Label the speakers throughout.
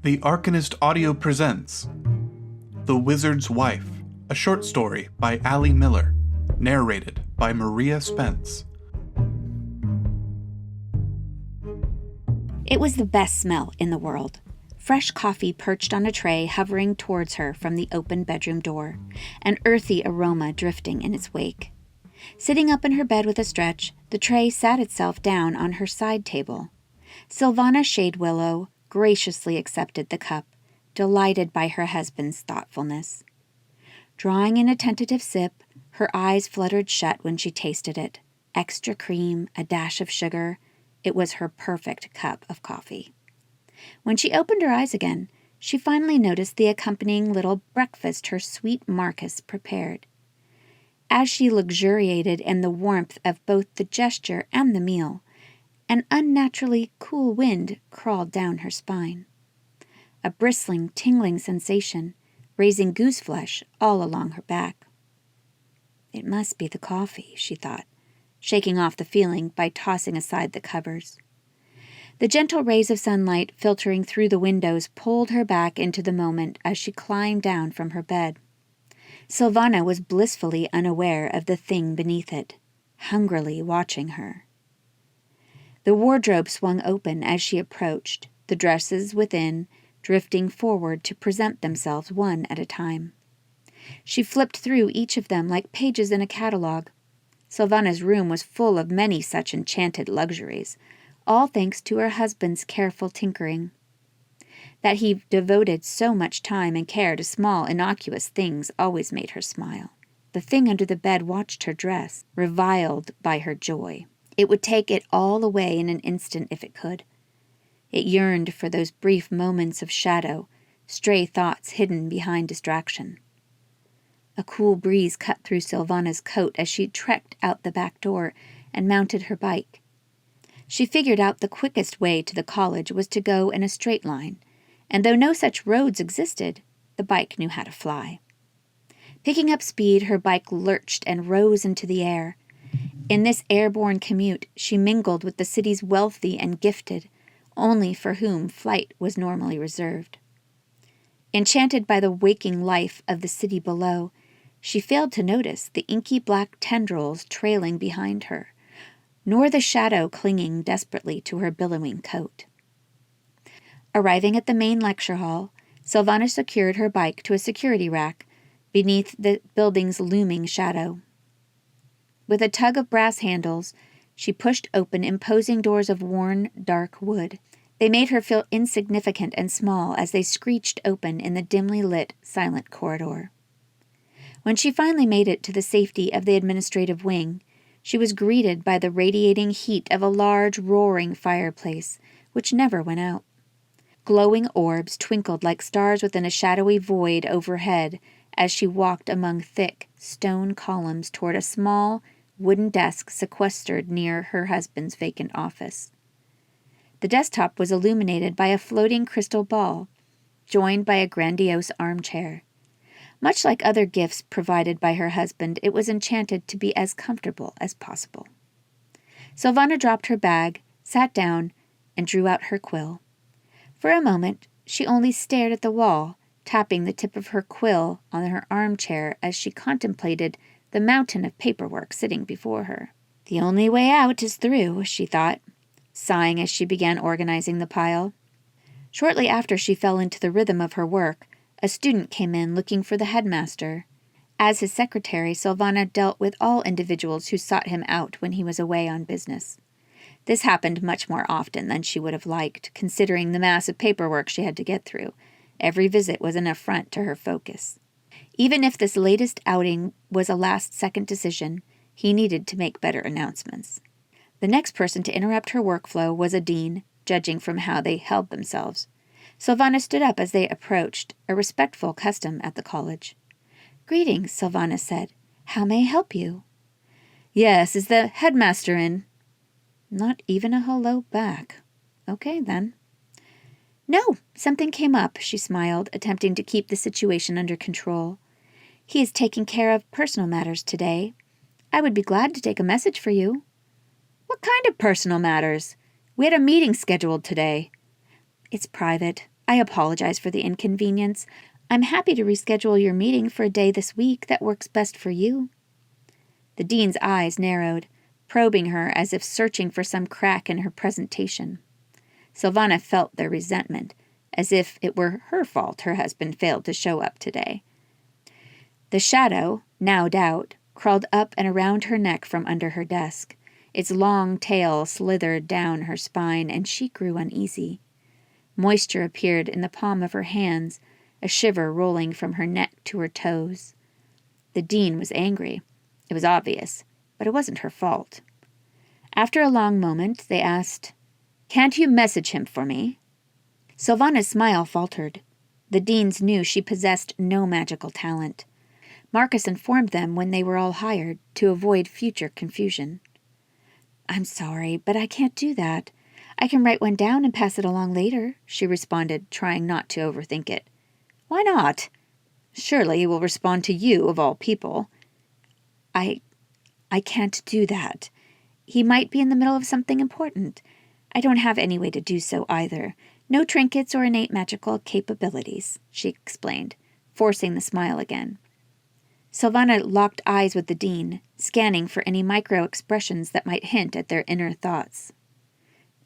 Speaker 1: The Arcanist Audio presents The Wizard's Wife, a short story by Alli Miller, narrated by Maria Spence.
Speaker 2: It was the best smell in the world. Fresh coffee perched on a tray hovering towards her from the open bedroom door, an earthy aroma drifting in its wake. Sitting up in her bed with a stretch, the tray sat itself down on her side table. Silvana Shadewillow graciously accepted the cup, delighted by her husband's thoughtfulness. Drawing in a tentative sip, her eyes fluttered shut when she tasted it. Extra cream, a dash of sugar. It was her perfect cup of coffee. When she opened her eyes again, she finally noticed the accompanying little breakfast her sweet Marcus prepared. As she luxuriated in the warmth of both the gesture and the meal, an unnaturally cool wind crawled down her spine. A bristling, tingling sensation, raising gooseflesh all along her back. It must be the coffee, she thought, shaking off the feeling by tossing aside the covers. The gentle rays of sunlight filtering through the windows pulled her back into the moment as she climbed down from her bed. Silvana was blissfully unaware of the thing beneath it, hungrily watching her. The wardrobe swung open as she approached, the dresses within drifting forward to present themselves one at a time. She flipped through each of them like pages in a catalog. Silvana's room was full of many such enchanted luxuries, all thanks to her husband's careful tinkering. That he devoted so much time and care to small, innocuous things always made her smile. The thing under the bed watched her dress, reviled by her joy. It would take it all away in an instant if it could. It yearned for those brief moments of shadow, stray thoughts hidden behind distraction. A cool breeze cut through Silvana's coat as she trekked out the back door and mounted her bike. She figured out the quickest way to the college was to go in a straight line, and though no such roads existed, the bike knew how to fly. Picking up speed, her bike lurched and rose into the air. In this airborne commute, she mingled with the city's wealthy and gifted, only for whom flight was normally reserved. Enchanted by the waking life of the city below, she failed to notice the inky black tendrils trailing behind her, nor the shadow clinging desperately to her billowing coat. Arriving at the main lecture hall, Silvana secured her bike to a security rack beneath the building's looming shadow. With a tug of brass handles, she pushed open imposing doors of worn, dark wood. They made her feel insignificant and small as they screeched open in the dimly lit, silent corridor. When she finally made it to the safety of the administrative wing, she was greeted by the radiating heat of a large, roaring fireplace, which never went out. Glowing orbs twinkled like stars within a shadowy void overhead as she walked among thick, stone columns toward a small, wooden desk sequestered near her husband's vacant office. The desktop was illuminated by a floating crystal ball, joined by a grandiose armchair. Much like other gifts provided by her husband, it was enchanted to be as comfortable as possible. Silvana dropped her bag, sat down, and drew out her quill. For a moment, she only stared at the wall, tapping the tip of her quill on her armchair as she contemplated the mountain of paperwork sitting before her. The only way out is through, she thought, sighing as she began organizing the pile. Shortly after she fell into the rhythm of her work, a student came in looking for the headmaster. As his secretary, Silvana dealt with all individuals who sought him out when he was away on business. This happened much more often than she would have liked, considering the mass of paperwork she had to get through. Every visit was an affront to her focus. Even if this latest outing was a last-second decision, he needed to make better announcements. The next person to interrupt her workflow was a dean, judging from how they held themselves. Silvana stood up as they approached, a respectful custom at the college. "Greetings," Silvana said. "How may I help you?" "Yes, is the headmaster in?" Not even a hello back. Okay, then. "No, something came up," she smiled, attempting to keep the situation under control. "He is taking care of personal matters today. I would be glad to take a message for you." "What kind of personal matters? We had a meeting scheduled today." "It's private. I apologize for the inconvenience. I'm happy to reschedule your meeting for a day this week that works best for you." The dean's eyes narrowed, probing her as if searching for some crack in her presentation. Silvana felt their resentment, as if it were her fault her husband failed to show up today. The shadow, now Doubt, crawled up and around her neck from under her desk. Its long tail slithered down her spine, and she grew uneasy. Moisture appeared in the palm of her hands, a shiver rolling from her neck to her toes. The dean was angry. It was obvious, but it wasn't her fault. After a long moment, they asked, "Can't you message him for me?" Silvana's smile faltered. The deans knew she possessed no magical talent. Marcus informed them when they were all hired to avoid future confusion. "I'm sorry, but I can't do that. I can write one down and pass it along later," she responded, trying not to overthink it. "Why not? Surely he will respond to you, of all people." I can't do that. He might be in the middle of something important. I don't have any way to do so either. No trinkets or innate magical capabilities," she explained, forcing the smile again. Silvana locked eyes with the dean, scanning for any micro-expressions that might hint at their inner thoughts.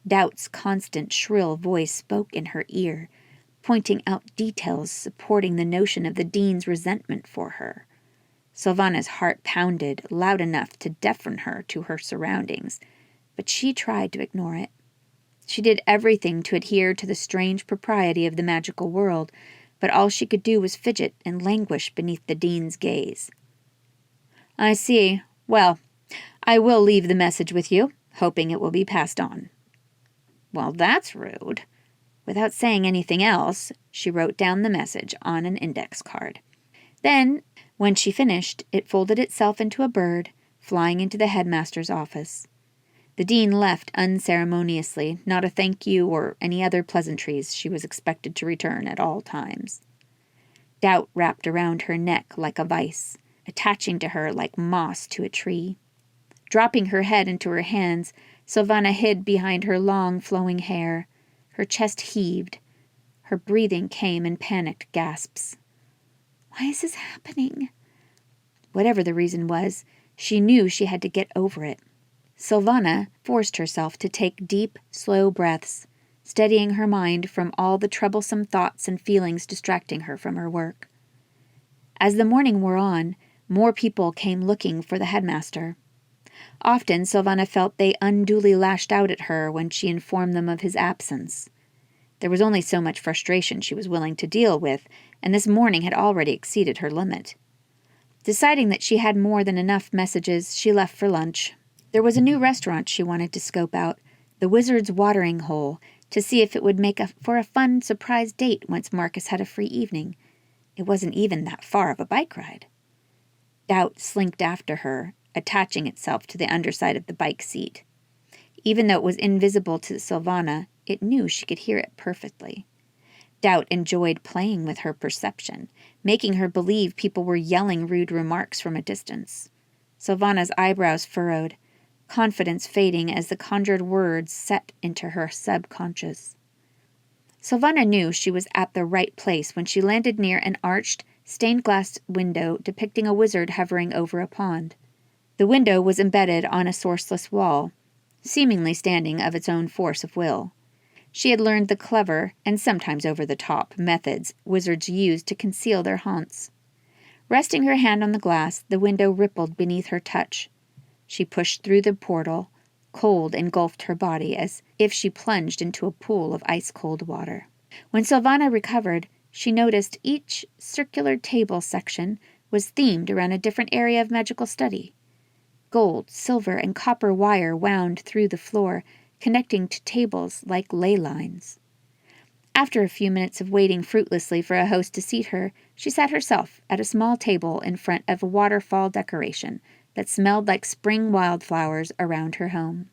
Speaker 2: Doubt's constant shrill voice spoke in her ear, pointing out details supporting the notion of the dean's resentment for her. Silvana's heart pounded loud enough to deafen her to her surroundings, but she tried to ignore it. She did everything to adhere to the strange propriety of the magical world, but all she could do was fidget and languish beneath the dean's gaze. "I see. Well, I will leave the message with you, hoping it will be passed on." "Well, that's rude." Without saying anything else, she wrote down the message on an index card. Then, when she finished, it folded itself into a bird, flying into the headmaster's office. The dean left unceremoniously, not a thank you or any other pleasantries she was expected to return at all times. Doubt wrapped around her neck like a vice, attaching to her like moss to a tree. Dropping her head into her hands, Silvana hid behind her long, flowing hair. Her chest heaved. Her breathing came in panicked gasps. Why is this happening? Whatever the reason was, she knew she had to get over it. Silvana forced herself to take deep, slow breaths, steadying her mind from all the troublesome thoughts and feelings distracting her from her work. As the morning wore on, more people came looking for the headmaster. Often Silvana felt they unduly lashed out at her when she informed them of his absence. There was only so much frustration she was willing to deal with, and this morning had already exceeded her limit. Deciding that she had more than enough messages, she left for lunch. There was a new restaurant she wanted to scope out, the Wizard's Watering Hole, to see if it would make for a fun surprise date once Marcus had a free evening. It wasn't even that far of a bike ride. Doubt slinked after her, attaching itself to the underside of the bike seat. Even though it was invisible to Silvana, it knew she could hear it perfectly. Doubt enjoyed playing with her perception, making her believe people were yelling rude remarks from a distance. Silvana's eyebrows furrowed, confidence fading as the conjured words set into her subconscious. Silvana knew she was at the right place when she landed near an arched, stained-glass window depicting a wizard hovering over a pond. The window was embedded on a sourceless wall, seemingly standing of its own force of will. She had learned the clever, and sometimes over-the-top, methods wizards use to conceal their haunts. Resting her hand on the glass, the window rippled beneath her touch. She pushed through the portal. Cold engulfed her body as if she plunged into a pool of ice-cold water. When Silvana recovered, she noticed each circular table section was themed around a different area of magical study. Gold, silver, and copper wire wound through the floor, connecting to tables like ley lines. After a few minutes of waiting fruitlessly for a host to seat her, she sat herself at a small table in front of a waterfall decoration that smelled like spring wildflowers around her home.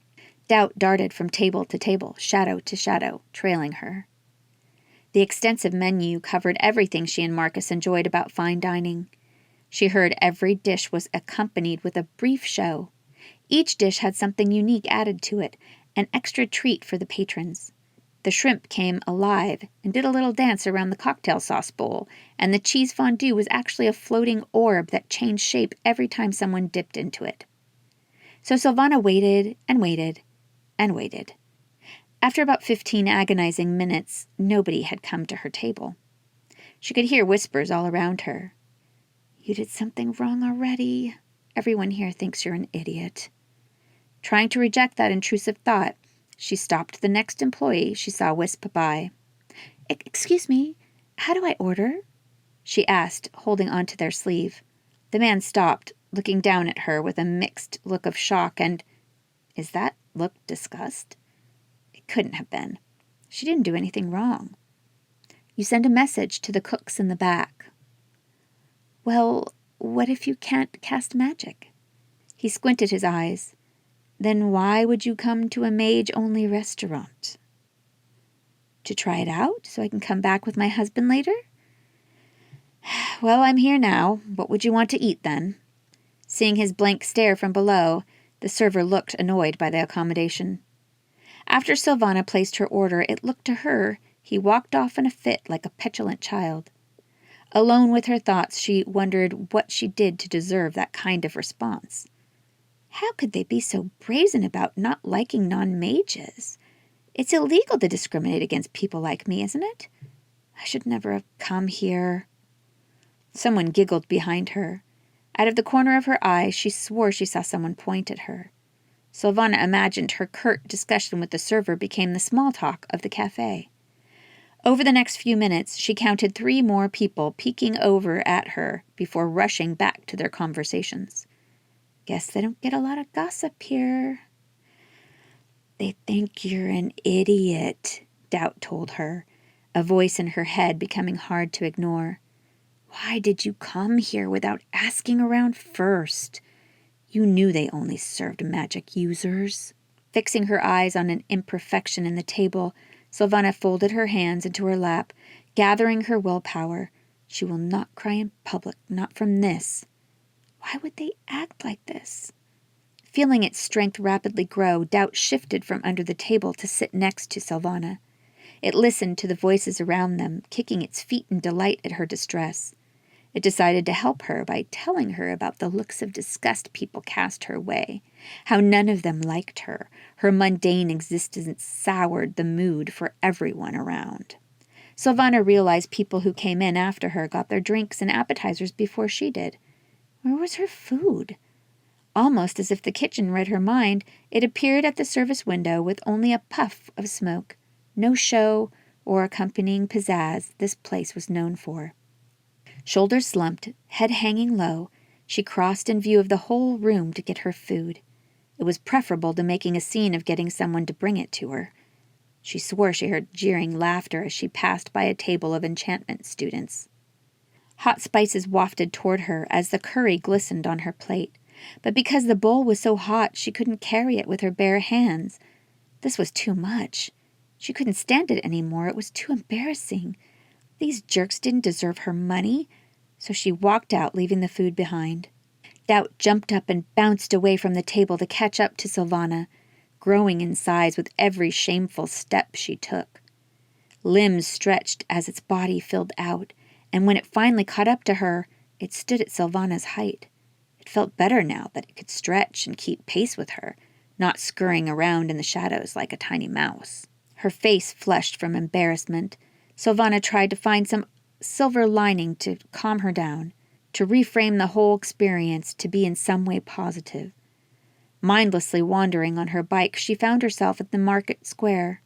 Speaker 2: Doubt darted from table to table, shadow to shadow, trailing her. The extensive menu covered everything she and Marcus enjoyed about fine dining. She heard every dish was accompanied with a brief show. Each dish had something unique added to it, an extra treat for the patrons. The shrimp came alive and did a little dance around the cocktail sauce bowl, and the cheese fondue was actually a floating orb that changed shape every time someone dipped into it. So Silvana waited and waited and waited. After about 15 agonizing minutes, nobody had come to her table. She could hear whispers all around her. "You did something wrong already. Everyone here thinks you're an idiot." Trying to reject that intrusive thought, she stopped the next employee she saw wisp by. "Excuse me, how do I order?" she asked, holding onto their sleeve. The man stopped, looking down at her with a mixed look of shock and, is that look disgust? It couldn't have been. She didn't do anything wrong. "You send a message to the cooks in the back." "Well, what if you can't cast magic?" He squinted his eyes. "Then why would you come to a mage-only restaurant?" "To try it out, so I can come back with my husband later?" "Well, I'm here now. What would you want to eat, then?" Seeing his blank stare from below, the server looked annoyed by the accommodation. After Silvana placed her order, it looked to her he walked off in a fit like a petulant child. Alone with her thoughts, she wondered what she did to deserve that kind of response. How could they be so brazen about not liking non-mages? It's illegal to discriminate against people like me, isn't it? I should never have come here. Someone giggled behind her. Out of the corner of her eye, she swore she saw someone point at her. Silvana imagined her curt discussion with the server became the small talk of the cafe. Over the next few minutes, she counted 3 more people peeking over at her before rushing back to their conversations. Guess they don't get a lot of gossip here. "They think you're an idiot," Doubt told her, a voice in her head becoming hard to ignore. "Why did you come here without asking around first? You knew they only served magic users." Fixing her eyes on an imperfection in the table, Silvana folded her hands into her lap, gathering her willpower. She will not cry in public, not from this. Why would they act like this? Feeling its strength rapidly grow, Doubt shifted from under the table to sit next to Silvana. It listened to the voices around them, kicking its feet in delight at her distress. It decided to help her by telling her about the looks of disgust people cast her way, how none of them liked her. Her mundane existence soured the mood for everyone around. Silvana realized people who came in after her got their drinks and appetizers before she did. Where was her food? Almost as if the kitchen read her mind, it appeared at the service window with only a puff of smoke. No show or accompanying pizzazz this place was known for. Shoulders slumped, head hanging low, she crossed in view of the whole room to get her food. It was preferable to making a scene of getting someone to bring it to her. She swore she heard jeering laughter as she passed by a table of enchantment students. Hot spices wafted toward her as the curry glistened on her plate, but because the bowl was so hot she couldn't carry it with her bare hands. This was too much. She couldn't stand it anymore. It was too embarrassing. These jerks didn't deserve her money, so she walked out, leaving the food behind. Doubt jumped up and bounced away from the table to catch up to Silvana, growing in size with every shameful step she took. Limbs stretched as its body filled out, and when it finally caught up to her, it stood at Silvana's height. It felt better now that it could stretch and keep pace with her, not scurrying around in the shadows like a tiny mouse. Her face flushed from embarrassment. Silvana tried to find some silver lining to calm her down, to reframe the whole experience to be in some way positive. Mindlessly wandering on her bike, she found herself at the market square.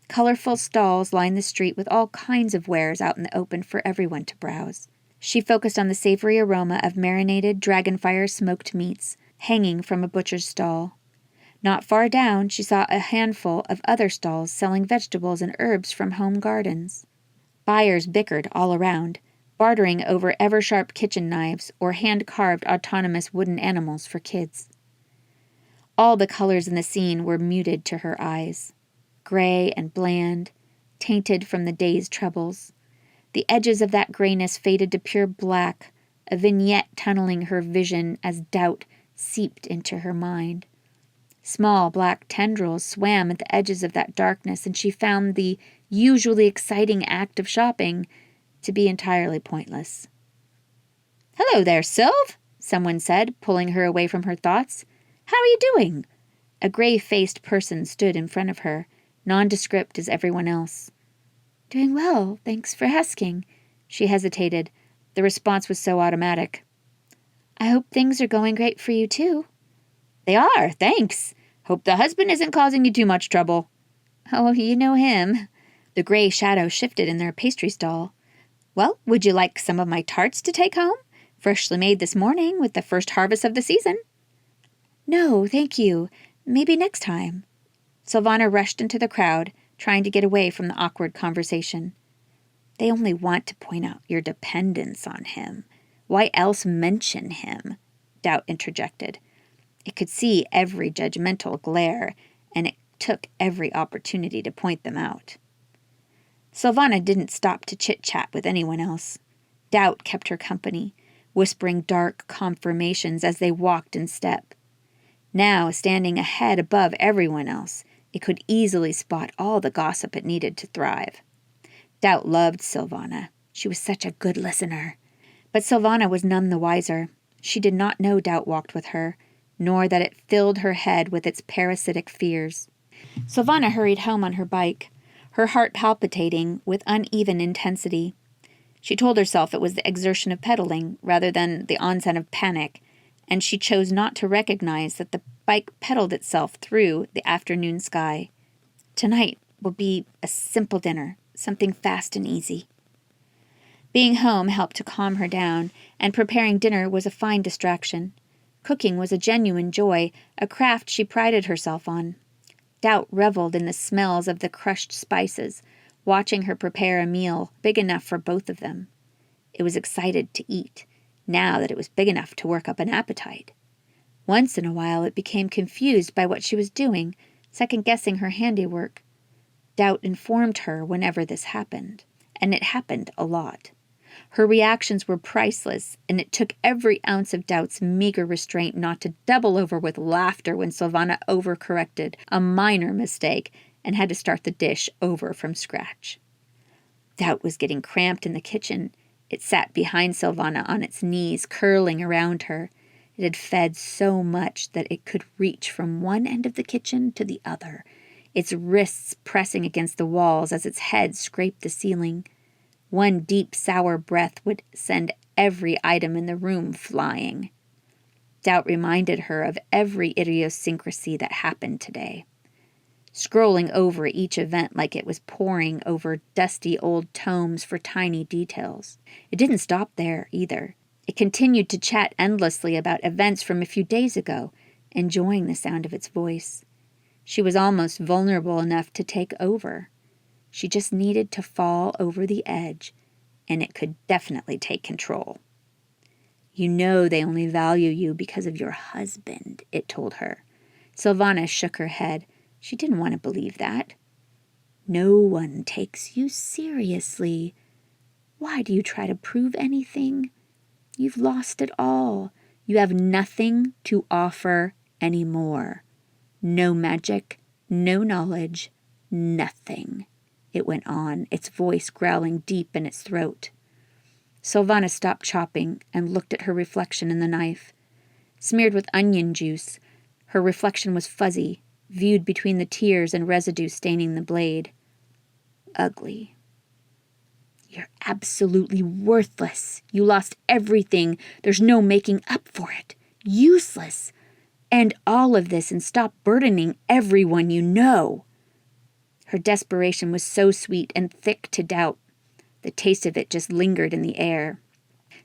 Speaker 2: Colorful stalls lined the street with all kinds of wares out in the open for everyone to browse. She focused on the savory aroma of marinated dragonfire smoked meats hanging from a butcher's stall. Not far down, she saw a handful of other stalls selling vegetables and herbs from home gardens. Buyers bickered all around, bartering over ever-sharp kitchen knives or hand-carved autonomous wooden animals for kids. All the colors in the scene were muted to her eyes, gray and bland, tainted from the day's troubles. The edges of that grayness faded to pure black, a vignette tunneling her vision as doubt seeped into her mind. Small black tendrils swam at the edges of that darkness, and she found the usually exciting act of shopping to be entirely pointless. "Hello there, Sylv," someone said, pulling her away from her thoughts. "How are you doing?" A gray-faced person stood in front of her, nondescript as everyone else. "Doing well, thanks for asking." She hesitated. The response was so automatic. "I hope things are going great for you, too." "They are, thanks. Hope the husband isn't causing you too much trouble." "Oh, you know him." The gray shadow shifted in their pastry stall. "Well, would you like some of my tarts to take home? Freshly made this morning with the first harvest of the season." "No, thank you. Maybe next time." Silvana rushed into the crowd, trying to get away from the awkward conversation. "They only want to point out your dependence on him. Why else mention him?" Doubt interjected. It could see every judgmental glare, and it took every opportunity to point them out. Silvana didn't stop to chit-chat with anyone else. Doubt kept her company, whispering dark confirmations as they walked in step. Now, standing ahead above everyone else, it could easily spot all the gossip it needed to thrive. Doubt loved Silvana. She was such a good listener. But Silvana was none the wiser. She did not know Doubt walked with her, nor that it filled her head with its parasitic fears. Silvana hurried home on her bike, her heart palpitating with uneven intensity. She told herself it was the exertion of pedaling rather than the onset of panic, and she chose not to recognize that the bike pedaled itself through the afternoon sky. Tonight will be a simple dinner, something fast and easy. Being home helped to calm her down, and preparing dinner was a fine distraction. Cooking was a genuine joy, a craft she prided herself on. Doubt reveled in the smells of the crushed spices, watching her prepare a meal big enough for both of them. It was excited to eat, now that it was big enough to work up an appetite. Once in a while it became confused by what she was doing, second-guessing her handiwork. Doubt informed her whenever this happened, and it happened a lot. Her reactions were priceless, and it took every ounce of Doubt's meager restraint not to double over with laughter when Silvana overcorrected a minor mistake and had to start the dish over from scratch. Doubt was getting cramped in the kitchen. It sat behind Silvana on its knees, curling around her. It had fed so much that it could reach from one end of the kitchen to the other, its wrists pressing against the walls as its head scraped the ceiling. One deep, sour breath would send every item in the room flying. Doubt reminded her of every idiosyncrasy that happened today. Scrolling over each event like it was poring over dusty old tomes for tiny details. It didn't stop there, either. It continued to chat endlessly about events from a few days ago, enjoying the sound of its voice. She was almost vulnerable enough to take over. She just needed to fall over the edge, and it could definitely take control. "You know they only value you because of your husband," it told her. Silvana shook her head. She didn't want to believe that. "No one takes you seriously. Why do you try to prove anything? You've lost it all. You have nothing to offer anymore. No magic, no knowledge, nothing," it went on, its voice growling deep in its throat. Silvana stopped chopping and looked at her reflection in the knife. Smeared with onion juice, her reflection was fuzzy, viewed between the tears and residue staining the blade. Ugly. "You're absolutely worthless. You lost everything. There's no making up for it. Useless. End all of this and stop burdening everyone you know." Her desperation was so sweet and thick to Doubt. The taste of it just lingered in the air.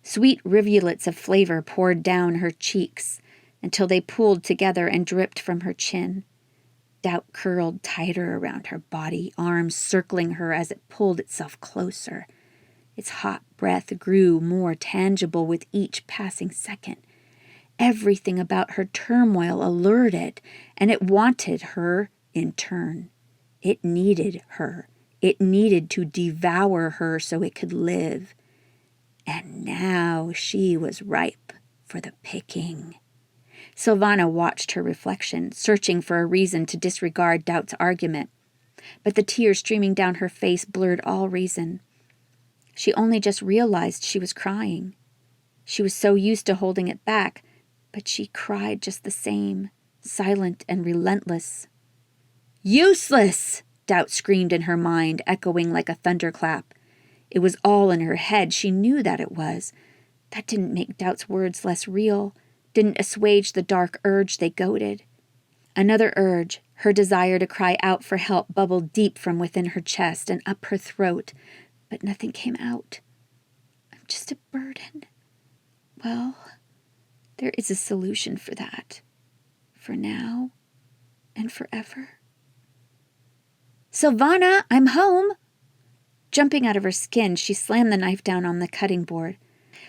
Speaker 2: Sweet rivulets of flavor poured down her cheeks until they pooled together and dripped from her chin. Doubt curled tighter around her body, arms circling her as it pulled itself closer. Its hot breath grew more tangible with each passing second. Everything about her turmoil allured it, and it wanted her in turn. It needed her. It needed to devour her so it could live. And now she was ripe for the picking. Silvana watched her reflection, searching for a reason to disregard Doubt's argument. But the tears streaming down her face blurred all reason. She only just realized she was crying. She was so used to holding it back, but she cried just the same, silent and relentless. "Useless!" Doubt screamed in her mind, echoing like a thunderclap. It was all in her head. She knew that it was. That didn't make Doubt's words less real, didn't assuage the dark urge they goaded. Another urge, her desire to cry out for help, bubbled deep from within her chest and up her throat, but nothing came out. "I'm just a burden. Well, there is a solution for that. For now and forever." "Silvana, I'm home!" Jumping out of her skin, she slammed the knife down on the cutting board.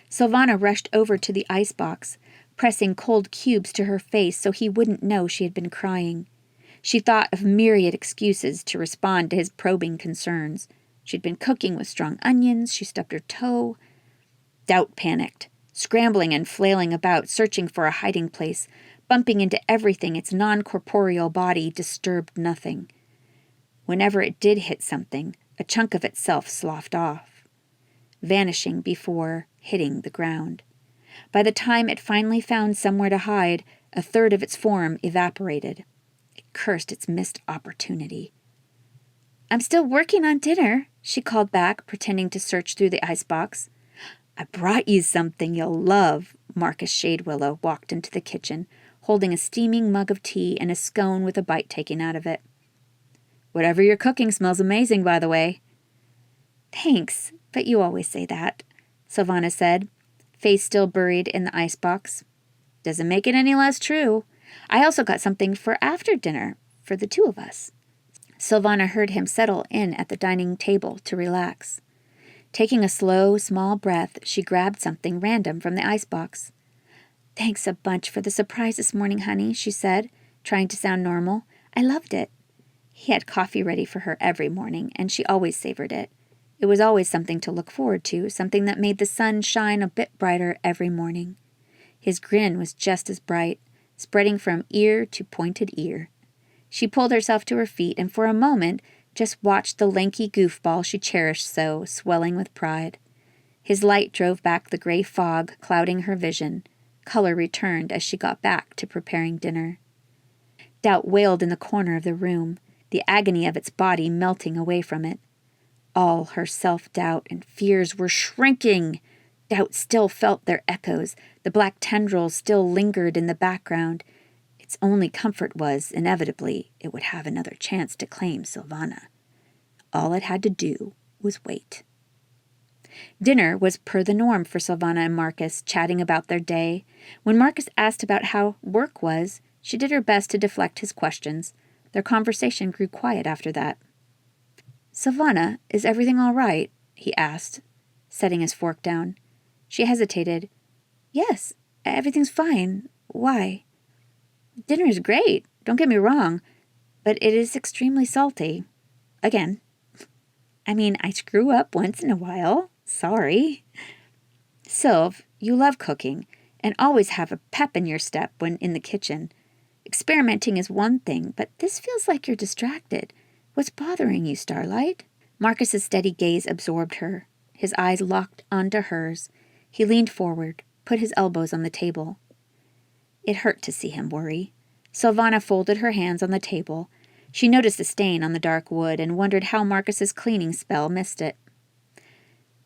Speaker 2: Silvana rushed over to the icebox, pressing cold cubes to her face so he wouldn't know she had been crying. She thought of myriad excuses to respond to his probing concerns. She'd been cooking with strong onions, she stubbed her toe. Doubt panicked, scrambling and flailing about, searching for a hiding place, bumping into everything its non-corporeal body disturbed nothing. Whenever it did hit something, a chunk of itself sloughed off, vanishing before hitting the ground. By the time it finally found somewhere to hide, a third of its form evaporated. It cursed its missed opportunity. "I'm still working on dinner," she called back, pretending to search through the icebox. "I brought you something you'll love." Marcus Shadewillow walked into the kitchen, holding a steaming mug of tea and a scone with a bite taken out of it. "Whatever you're cooking smells amazing, by the way." "Thanks, but you always say that," Silvana said, face still buried in the icebox. "Doesn't make it any less true. I also got something for after dinner, for the two of us." Silvana heard him settle in at the dining table to relax. Taking a slow, small breath, she grabbed something random from the icebox. "Thanks a bunch for the surprise this morning, honey," she said, trying to sound normal. "I loved it." He had coffee ready for her every morning, and she always savored it. It was always something to look forward to, something that made the sun shine a bit brighter every morning. His grin was just as bright, spreading from ear to pointed ear. She pulled herself to her feet and for a moment just watched the lanky goofball she cherished so, swelling with pride. His light drove back the gray fog, clouding her vision. Color returned as she got back to preparing dinner. Doubt wailed in the corner of the room, the agony of its body melting away from it. All her self-doubt and fears were shrinking. Doubt still felt their echoes. The black tendrils still lingered in the background. Its only comfort was, inevitably, it would have another chance to claim Silvana. All it had to do was wait. Dinner was per the norm for Silvana and Marcus, chatting about their day. When Marcus asked about how work was, she did her best to deflect his questions. Their conversation grew quiet after that. "Silvana, is everything all right?" he asked, setting his fork down. She hesitated. "Yes, everything's fine. Why?" "Dinner is great, don't get me wrong, but it is extremely salty. Again. I mean, I screw up once in a while. Sorry." "Sylv, you love cooking and always have a pep in your step when in the kitchen. Experimenting is one thing, but this feels like you're distracted. What's bothering you, Starlight?" Marcus's steady gaze absorbed her. His eyes locked onto hers. He leaned forward, put his elbows on the table. It hurt to see him worry. Silvana folded her hands on the table. She noticed a stain on the dark wood and wondered how Marcus's cleaning spell missed it.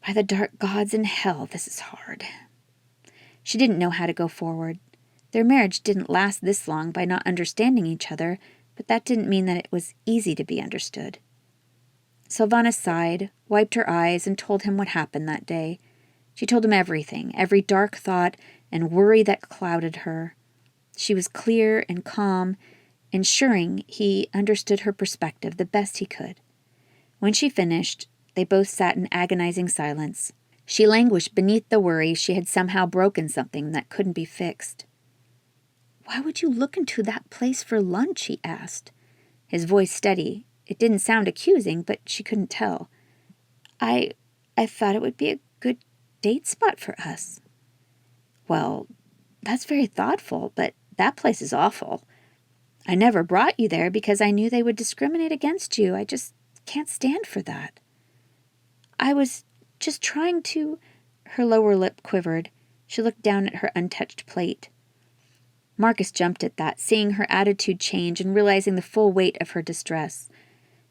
Speaker 2: By the dark gods in hell, this is hard. She didn't know how to go forward. Their marriage didn't last this long by not understanding each other, but that didn't mean that it was easy to be understood. Silvana sighed, wiped her eyes, and told him what happened that day. She told him everything, every dark thought and worry that clouded her. She was clear and calm, ensuring he understood her perspective the best he could. When she finished, they both sat in agonizing silence. She languished beneath the worry she had somehow broken something that couldn't be fixed. "Why would you look into that place for lunch?" he asked. His voice steady. It didn't sound accusing, but she couldn't tell. I thought it would be a good date spot for us." "Well, that's very thoughtful, but That place is awful. I never brought you there because I knew they would discriminate against you. I just can't stand for that. I was just trying to—" Her lower lip quivered. She looked down at her untouched plate. Marcus jumped at that, seeing her attitude change and realizing the full weight of her distress.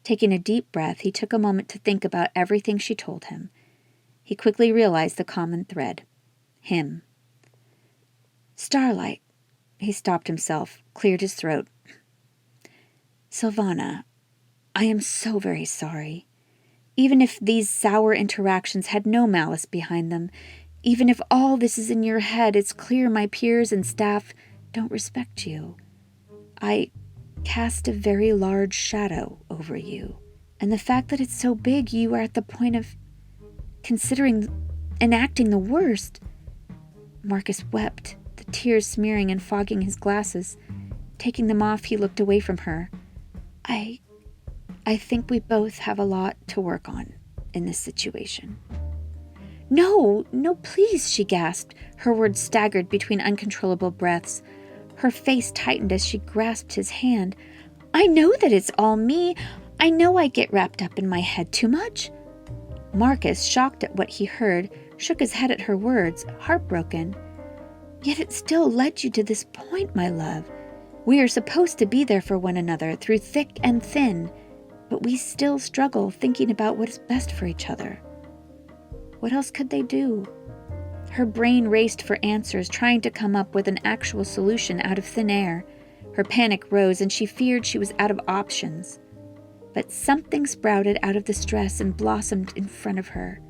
Speaker 2: Taking a deep breath, he took a moment to think about everything she told him. He quickly realized the common thread. Him. "Starlight." He stopped himself, cleared his throat. "Silvana, I am so very sorry. Even if these sour interactions had no malice behind them, even if all this is in your head, it's clear my peers and staff don't respect you. I cast a very large shadow over you. And the fact that it's so big, you are at the point of considering enacting the worst." Marcus wept, the tears smearing and fogging his glasses. Taking them off, he looked away from her. I think we both have a lot to work on in this situation." No, please," she gasped, her words staggered between uncontrollable breaths. Her face tightened as she grasped his hand. "I know that it's all me. I know I get wrapped up in my head too much." Marcus, shocked at what he heard, shook his head at her words, heartbroken. "Yet it still led you to this point, my love. We are supposed to be there for one another through thick and thin, but we still struggle thinking about what is best for each other." What else could they do? Her brain raced for answers, trying to come up with an actual solution out of thin air. Her panic rose, and she feared she was out of options. But something sprouted out of the stress and blossomed in front of her.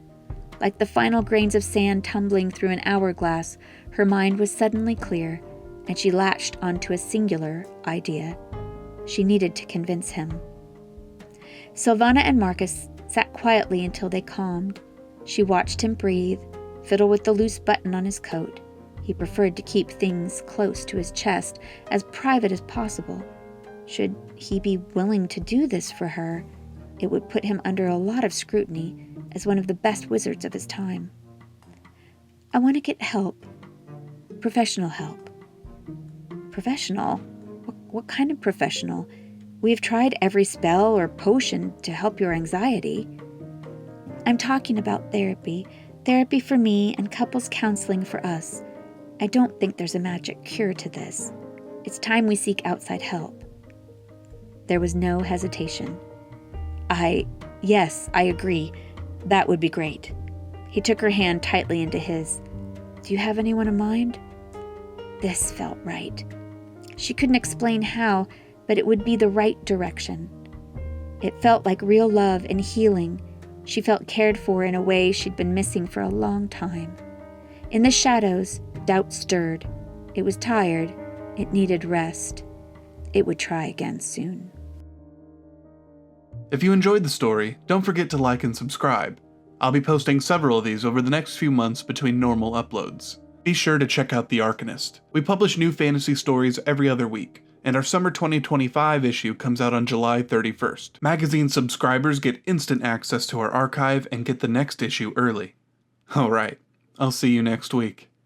Speaker 2: Like the final grains of sand tumbling through an hourglass, her mind was suddenly clear, and she latched onto a singular idea. She needed to convince him. Silvana and Marcus sat quietly until they calmed. She watched him breathe, fiddle with the loose button on his coat. He preferred to keep things close to his chest, as private as possible. Should he be willing to do this for her, it would put him under a lot of scrutiny as one of the best wizards of his time. "I want to get help. Professional help." "Professional? What kind of professional? We have tried every spell or potion to help your anxiety." "I'm talking about therapy. Therapy for me and couples counseling for us. I don't think there's a magic cure to this. It's time we seek outside help." There was no hesitation. Yes, I agree. That would be great." He took her hand tightly into his. "Do you have anyone in mind?" This felt right. She couldn't explain how, but it would be the right direction. It felt like real love and healing. She felt cared for in a way she'd been missing for a long time. In the shadows, doubt stirred. It was tired. It needed rest. It would try again soon.
Speaker 1: If you enjoyed the story, don't forget to like and subscribe. I'll be posting several of these over the next few months between normal uploads. Be sure to check out The Arcanist. We publish new fantasy stories every other week, and our summer 2025 issue comes out on July 31st. Magazine subscribers get instant access to our archive and get the next issue early. Alright, I'll see you next week.